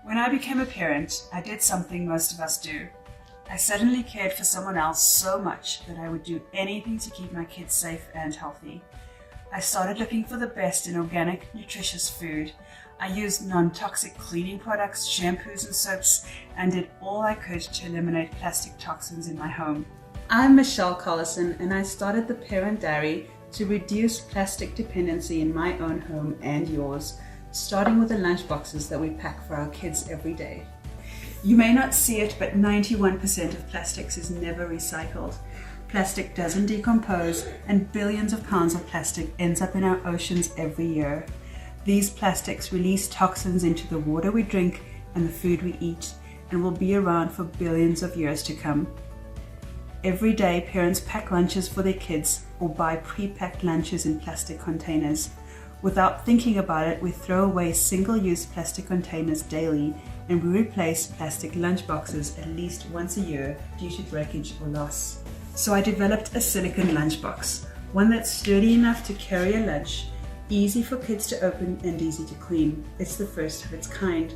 When I became a parent, I did something most of us do. I suddenly cared for someone else so much that I would do anything to keep my kids safe and healthy. I started looking for the best in organic, nutritious food. I used non-toxic cleaning products, shampoos and soaps, and did all I could to eliminate plastic toxins in my home. I'm Michelle Collison, and I started the Parent Diary to reduce plastic dependency in my own home and yours, starting with the lunchboxes that we pack for our kids every day. You may not see it, but 91% of plastics is never recycled. Plastic doesn't decompose, and billions of pounds of plastic ends up in our oceans every year. These plastics release toxins into the water we drink and the food we eat, and will be around for billions of years to come. Every day, parents pack lunches for their kids or buy pre-packed lunches in plastic containers. Without thinking about it, we throw away single-use plastic containers daily, and we replace plastic lunchboxes at least once a year due to breakage or loss. So I developed a silicone lunchbox, one that's sturdy enough to carry a lunch, easy for kids to open and easy to clean. It's the first of its kind.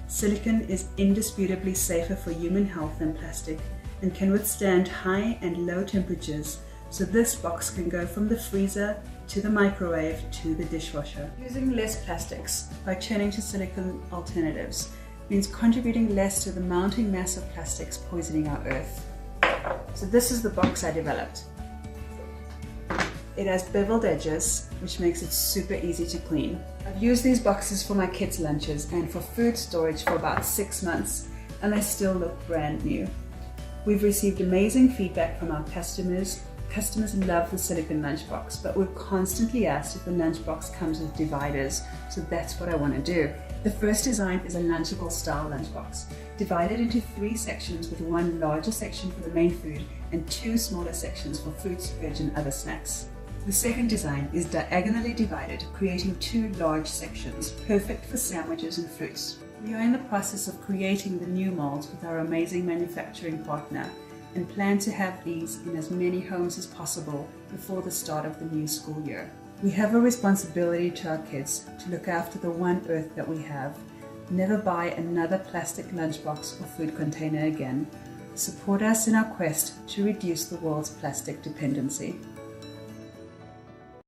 Silicone is indisputably safer for human health than plastic and can withstand high and low temperatures, so this box can go from the freezer to the microwave to the dishwasher. Using less plastics by turning to silicone alternatives means contributing less to the mounting mass of plastics poisoning our earth. So this is the box I developed. It has beveled edges, which makes it super easy to clean. I've used these boxes for my kids' lunches and for food storage for about 6 months, and they still look brand new. We've received amazing feedback from our customers. Customers love the silicone lunchbox, but we're constantly asked if the lunchbox comes with dividers, so that's what I want to do. The first design is a Lunchable style lunchbox, divided into 3 sections with one larger section for the main food and 2 smaller sections for fruits, veg and other snacks. The second design is diagonally divided, creating 2 large sections, perfect for sandwiches and fruits. We are in the process of creating the new molds with our amazing manufacturing partner and plan to have these in as many homes as possible before the start of the new school year. We have a responsibility to our kids to look after the one earth that we have. Never buy another plastic lunchbox or food container again. Support us in our quest to reduce the world's plastic dependency.